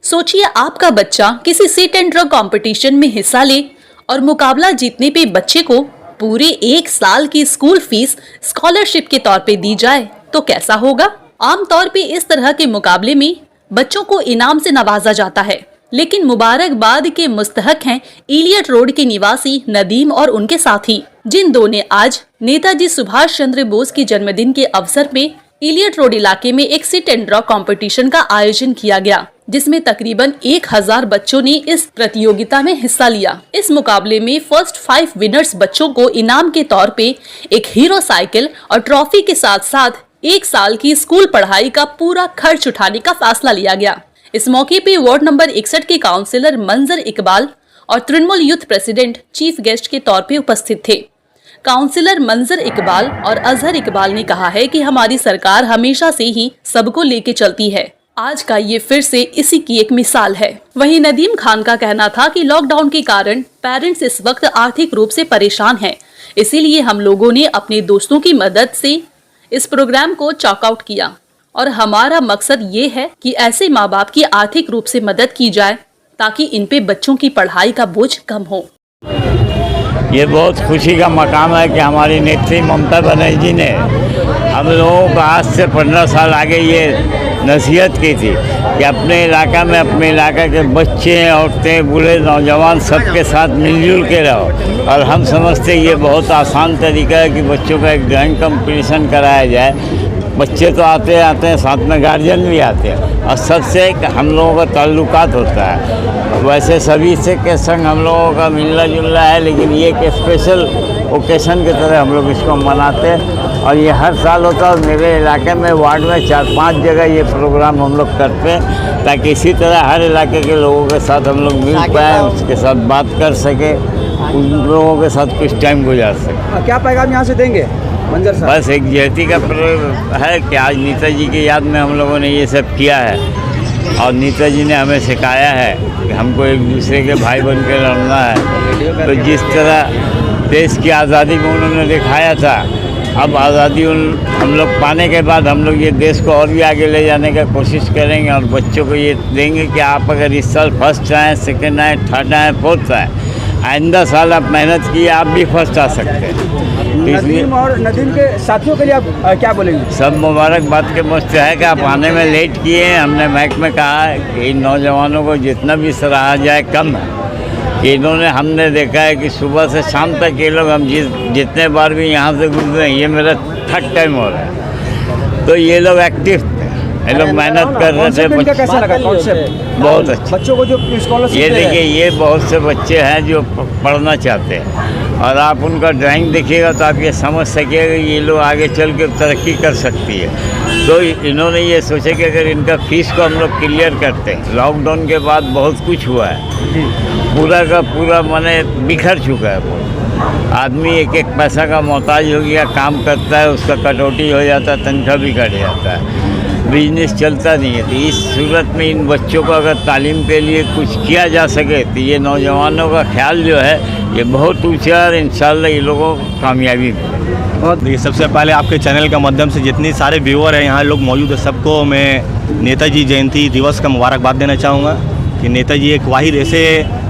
सोचिए आपका बच्चा किसी सिट एंड ड्रग कंपटीशन में हिस्सा ले और मुकाबला जीतने पे बच्चे को पूरे 1 साल की स्कूल फीस स्कॉलरशिप के तौर पे दी जाए तो कैसा होगा। आमतौर पे इस तरह के मुकाबले में बच्चों को इनाम से नवाजा जाता है, लेकिन मुबारकबाद के मुस्तहक हैं इलियट रोड के निवासी नदीम और उनके साथी, जिन दो ने आज नेताजी सुभाष चंद्र बोस के जन्मदिन के अवसर पे इलियट रोड इलाके में एक सिट एंड ड्रॉ कंपटीशन का आयोजन किया गया, जिसमें तकरीबन 1000 बच्चों ने इस प्रतियोगिता में हिस्सा लिया। इस मुकाबले में फर्स्ट 5 विनर्स बच्चों को इनाम के तौर पे एक हीरो साइकिल और ट्रॉफी के साथ साथ 1 साल की स्कूल पढ़ाई का पूरा खर्च उठाने का फैसला लिया गया। इस मौके पे वार्ड नंबर 61 के काउंसिलर मंजर इकबाल और Trinamool youth president chief guest के तौर पे उपस्थित थे। काउंसिलर मंजर इकबाल और अजहर इकबाल ने कहा है कि हमारी सरकार हमेशा से ही सबको लेके चलती है। आज का ये फिर से इसी की एक मिसाल है। वहीं नदीम खान का कहना था कि लॉकडाउन के कारण पेरेंट्स इस वक्त आर्थिक रूप से परेशान हैं, इसीलिए हम लोगों ने अपने दोस्तों की मदद से इस प्रोग्राम को चॉकआउट किया और हमारा मकसद ये है कि ऐसे माँ बाप की आर्थिक रूप से मदद की जाए ताकि इन पे बच्चों की पढ़ाई का बोझ कम हो। ये बहुत खुशी का मकाम है कि हमारी नेत्री ममता बनर्जी ने हम लोगों को आज से 15 साल आगे ये नसीहत की थी कि अपने इलाका में अपने इलाका के बच्चे, औरतें, बूढ़े, नौजवान सबके साथ मिलजुल के रहो। और हम समझते ये बहुत आसान तरीका है कि बच्चों का एक ड्राइंग कंपटीशन कराया जाए। बच्चे तो आते हैं, साथ में गार्जियन भी आते हैं और सबसे हम लोगों का ताल्लुकात होता है। वैसे सभी से के संग हम लोगों का मिलना जुलना है, लेकिन ये एक स्पेशल ओकेशन की तरह हम लोग इसको मनाते हैं और ये हर साल होता है। और मेरे इलाके में वार्ड में 4-5 जगह ये प्रोग्राम हम लोग करते हैं ताकि इसी तरह हर इलाके के लोगों के साथ हम लोग मिल पाएँ, उसके साथ बात कर सके, उन लोगों के साथ कुछ टाइम गुजार सके। क्या पैगाम यहाँ से देंगे मंजर साहब? बस एक जयती का है कि आज नेताजी की याद में हम लोगों ने ये सब किया है और नेताजी ने हमें सिखाया है कि हमको एक दूसरे के भाई बन के लड़ना है। तो जिस तरह देश की आज़ादी में उन्होंने दिखाया था, अब आज़ादी हम लोग पाने के बाद हम लोग ये देश को और भी आगे ले जाने का कोशिश करेंगे और बच्चों को ये देंगे कि आप अगर इस साल फर्स्ट आएँ, सेकेंड आएँ, थर्ड आएँ, फोर्थ आएँ, आइंदा साल आप मेहनत किए आप भी फर्स्ट आ सकते हैं। नदीम और नदीम के साथियों के लिए आप क्या बोलेंगे? सब मुबारकबाद के मुझसे है कि आप आने में लेट किए हैं। हमने महक में कहा है कि इन नौजवानों को जितना भी सराहा जाए कम है कि इन्होंने हमने देखा है कि सुबह से शाम तक ये लोग हम जितने बार भी यहाँ से गुजरे ये मेरा 3rd टाइम हो रहा है। तो ये लोग एक्टिव, ये लोग मेहनत कर रहे थे। कैसा लगा कॉन्सेप्ट? बहुत अच्छा। बच्चों को जो स्कॉलरशिप ये देखिए, ये बहुत से बच्चे हैं जो पढ़ना चाहते हैं और आप उनका ड्राइंग देखिएगा तो आप ये समझ सकिएगा ये लोग आगे चल के तरक्की कर सकती है। तो इन्होंने ये सोचा कि अगर इनका फीस को हम लोग क्लियर करते हैं। लॉकडाउन के बाद बहुत कुछ हुआ है, पूरा का पूरा माने बिखर चुका है। आदमी एक एक पैसा का मोहताज हो गया, काम करता है, उसका कटौती हो जाता है, तनख्वाह भी कट जाता है, बिजनेस चलता नहीं है। तो इस सूरत में इन बच्चों को अगर तालीम के लिए कुछ किया जा सके तो ये नौजवानों का ख्याल जो है ये बहुत ऊँचा है और इंशाल्लाह ये लोगों को कामयाबी मिले। और देखिए, सबसे पहले आपके चैनल के माध्यम से जितने सारे व्यूअर हैं यहाँ लोग मौजूद है, सबको मैं नेताजी जयंती दिवस का मुबारकबाद देना चाहूँगा कि नेताजी एक वाहिद ऐसे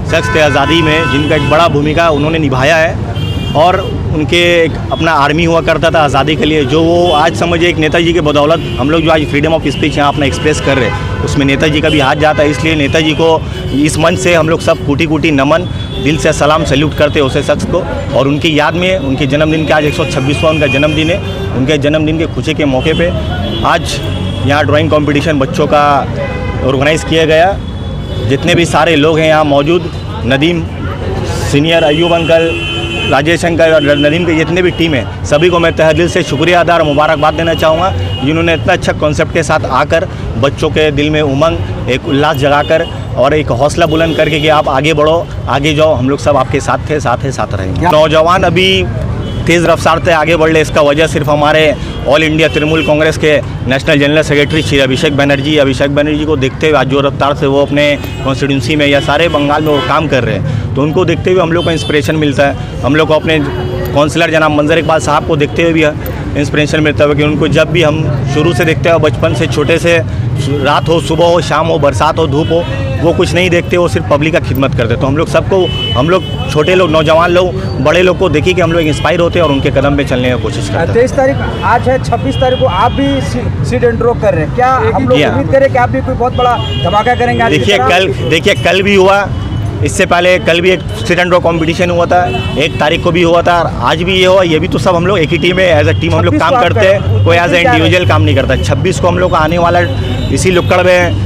शख्स थे आज़ादी में जिनका एक बड़ा भूमिका उन्होंने निभाया है और उनके एक अपना आर्मी हुआ करता था आज़ादी के लिए, जो वो आज समझिए एक नेताजी के बदौलत हम लोग जो आज फ्रीडम ऑफ स्पीच यहाँ अपना एक्सप्रेस कर रहे हैं उसमें नेताजी का भी हाथ जाता है। इसलिए नेताजी को इस मंच से हम लोग सब कोटि कोटि नमन, दिल से सलाम, सैल्यूट करते हैं उस शख्स को। और उनकी याद में उनके जन्मदिन के आज 126वां उनका जन्मदिन है। उनके जन्मदिन के खुशी के मौके पर आज यहाँ ड्राइंग कॉम्पिटिशन बच्चों का ऑर्गेनाइज़ किया गया। जितने भी सारे लोग हैं यहाँ मौजूद, Nadeem senior, Ayub uncle, Rajesh uncle और नदीम के जितने भी टीम है, सभी को मैं तहे दिल से शुक्रिया अदा और मुबारकबाद देना चाहूँगा जिन्होंने इतना अच्छा कॉन्सेप्ट के साथ आकर बच्चों के दिल में उमंग, एक उल्लास जगाकर और एक हौसला बुलंद करके कि आप आगे बढ़ो, आगे जाओ, हम लोग सब आपके साथ थे, साथ रहेंगे। नौजवान अभी तेज़ रफ्तार से आगे बढ़ रहे, इसका वजह सिर्फ हमारे ऑल इंडिया तृणमूल कांग्रेस के national general secretary Shri Abhishek Banerjee को देखते हुए आज जो रफ्तार से वो अपने कॉन्स्टिट्यूंसी में या सारे बंगाल में वो काम कर रहे हैं, तो उनको देखते हुए हम लोग को इंस्पिरेशन मिलता है। हम लोग को अपने काउंसलर जनाब मंजर इकबाल साहब को देखते हुए भी इंस्पिरेशन मिलता है कि उनको जब भी हम शुरू से देखते हैं, बचपन से छोटे से, रात हो, सुबह हो, शाम हो, बरसात हो, धूप हो, वो कुछ नहीं देखते, वो सिर्फ पब्लिक का खिदमत करते। तो हम लोग सबको, हम लोग छोटे लोग, नौजवान लोग, बड़े लोग को देखिए कि हम लोग इंस्पायर होते हैं और उनके कदम पे चलने की कोशिश करते हैं। 23 तारीख आज है, 26 तारीख को आप भी सीट एंड ड्रॉ कर रहे हैं, क्या हम लोग उम्मीद करें कि आप भी कोई बहुत बड़ा धमाका करेंगे आज? देखिए कल भी हुआ, इससे पहले कल भी एक सीट एंड ड्रॉ कॉम्पिटिशन हुआ था, 1 तारीख को भी हुआ था, आज भी ये हुआ। ये भी तो सब हम लोग एक ही टीम में एज अ टीम हम लोग काम करते हैं, कोई एज ए इंडिविजुअल काम नहीं करता। 26 को हम लोग का आने वाला इसी लुक्कड़ में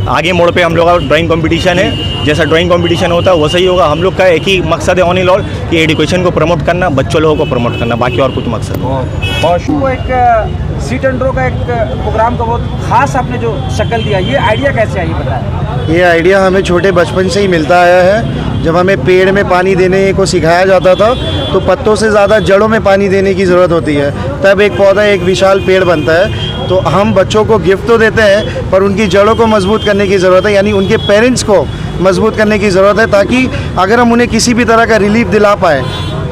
आगे मोड़ पे हम लोग का ड्राइंग कंपटीशन है। जैसा ड्राइंग कंपटीशन होता है वैसा ही होगा। हम लोग का एक ही मकसद है, ऑन एंड ऑल, कि एजुकेशन को प्रमोट करना, बच्चों लोगों को प्रमोट करना, बाकी और कुछ मकसद नहीं। और वो एक सीट एंड ड्रॉ का एक प्रोग्राम का बहुत खास आपने जो शक्ल दिया, ये आइडिया कैसे आई बताया? ये आइडिया हमें छोटे बचपन से ही मिलता आया है। जब हमें पेड़ में पानी देने को सिखाया जाता था तो पत्तों से ज़्यादा जड़ों में पानी देने की ज़रूरत होती है, तब एक पौधा एक विशाल पेड़ बनता है। तो हम बच्चों को गिफ्ट तो देते हैं पर उनकी जड़ों को मजबूत करने की ज़रूरत है, यानी उनके पेरेंट्स को मजबूत करने की ज़रूरत है, ताकि अगर हम उन्हें किसी भी तरह का रिलीफ दिला पाए।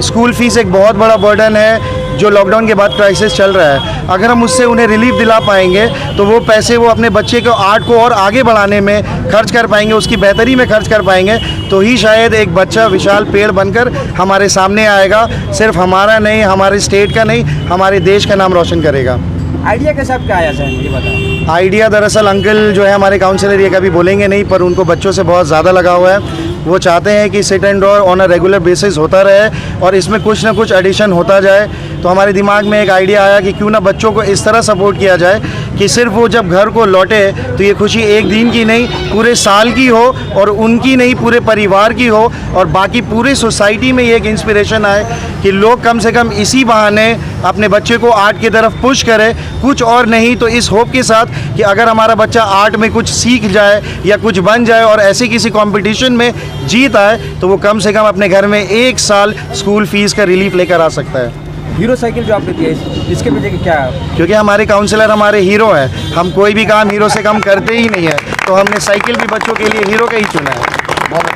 स्कूल फीस एक बहुत बड़ा बर्डन है जो लॉकडाउन के बाद क्राइसिस चल रहा है। अगर हम उससे उन्हें रिलीफ दिला पाएंगे तो वो पैसे वो अपने बच्चे को आर्ट को और आगे बढ़ाने में खर्च कर पाएंगे, उसकी बेहतरी में खर्च कर पाएंगे, तो ही शायद एक बच्चा विशाल पेड़ बनकर हमारे सामने आएगा। सिर्फ हमारा नहीं, हमारे स्टेट का नहीं, हमारे देश का नाम रोशन करेगा। आइडिया कैसे आपका आया सर, ये बताएं। आइडिया दरअसल अंकल जो है हमारे काउंसलर, ये कभी बोलेंगे नहीं पर उनको बच्चों से बहुत ज़्यादा लगा हुआ है। वो चाहते हैं कि sit and draw on a regular basis होता रहे और इसमें कुछ ना कुछ एडिशन होता जाए। तो हमारे दिमाग में एक आइडिया आया कि क्यों ना बच्चों को इस तरह सपोर्ट किया जाए कि सिर्फ वो जब घर को लौटे तो ये खुशी एक दिन की नहीं, पूरे साल की हो, और उनकी नहीं, पूरे परिवार की हो, और बाकी पूरे सोसाइटी में ये एक इंस्पिरेशन आए कि लोग कम से कम इसी बहाने अपने बच्चे को आर्ट की तरफ पुश करें। कुछ और नहीं तो इस होप के साथ कि अगर हमारा बच्चा आर्ट में कुछ सीख जाए या कुछ बन जाए और ऐसे किसी कंपटीशन में जीत आए तो वो कम से कम अपने घर में 1 साल स्कूल फीस का रिलीफ लेकर आ सकता है। हीरो साइकिल जो आपने दिया है, इसके पीछे क्या है? क्योंकि हमारे काउंसलर हमारे हीरो हैं, हम कोई भी काम हीरो से कम करते ही नहीं है, तो हमने साइकिल भी बच्चों के लिए हीरो का ही चुना है।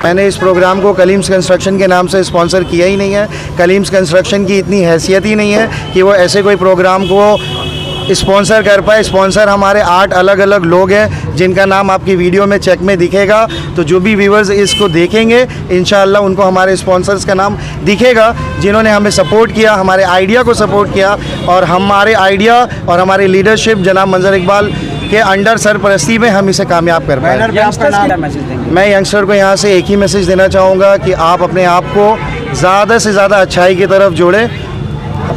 मैंने इस प्रोग्राम को कलीम्स कंस्ट्रक्शन के नाम से स्पॉन्सर किया ही नहीं है। कलीम्स कंस्ट्रक्शन की इतनी हैसियत ही नहीं है कि वो ऐसे कोई प्रोग्राम को स्पॉन्सर कर पाए। स्पॉन्सर हमारे 8 अलग अलग लोग हैं जिनका नाम आपकी वीडियो में चेक में दिखेगा। तो जो भी व्यूवर्स इसको देखेंगे इंशाअल्लाह उनको हमारे स्पॉन्सर्स का नाम दिखेगा, जिन्होंने हमें सपोर्ट किया, हमारे आइडिया को सपोर्ट किया, और हमारे आइडिया और हमारे लीडरशिप जनाब मंजर इकबाल के अंडर सरपरस्ती में हम इसे कामयाब कर पाए। मैं यंगस्टर को यहाँ से एक ही मैसेज देना चाहूँगा कि आप अपने आप को ज़्यादा से ज़्यादा अच्छाई की तरफ जोड़ें।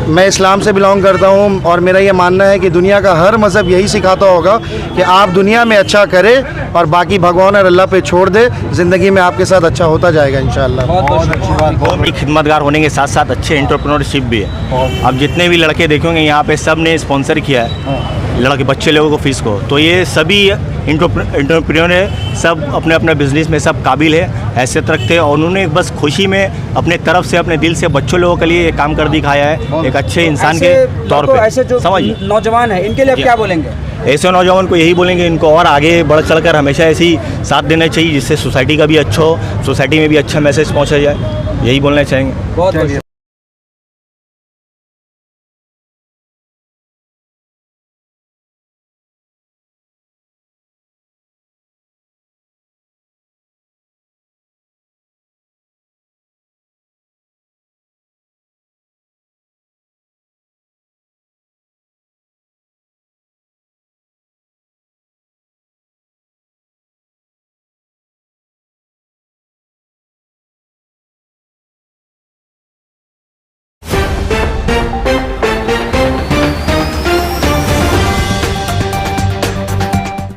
मैं इस्लाम से बिलोंग करता हूँ और मेरा ये मानना है कि दुनिया का हर मज़हब यही सिखाता होगा कि आप दुनिया में अच्छा करें और बाकी भगवान और अल्लाह पे छोड़ दे। ज़िंदगी में आपके साथ अच्छा होता जाएगा इंशाअल्लाह। बहुत खिदमतगार होने के साथ साथ अच्छे एंटरप्रेन्योरशिप भी है। अब जितने भी लड़के देखेंगे यहाँ पे सब ने स्पॉन्सर किया है लड़के बच्चे लोगों को फीस को, तो ये सभी एंटरप्रेन्योर है, सब अपने अपने बिजनेस में सब काबिल है, हैसियत रखते हैं, और उन्होंने बस खुशी में अपने तरफ से अपने दिल से बच्चों लोगों के लिए ये काम कर दिखाया है एक अच्छे इंसान के तौर पे। ऐसे जो समझिए नौजवान है इनके लिए आप क्या बोलेंगे? ऐसे नौजवान को यही बोलेंगे इनको और आगे बढ़ चढ़कर हमेशा ऐसे ही साथ देना चाहिए, जिससे सोसाइटी का भी अच्छा हो, सोसाइटी में भी अच्छा मैसेज पहुँचा जाए, यही बोलना चाहेंगे। बहुत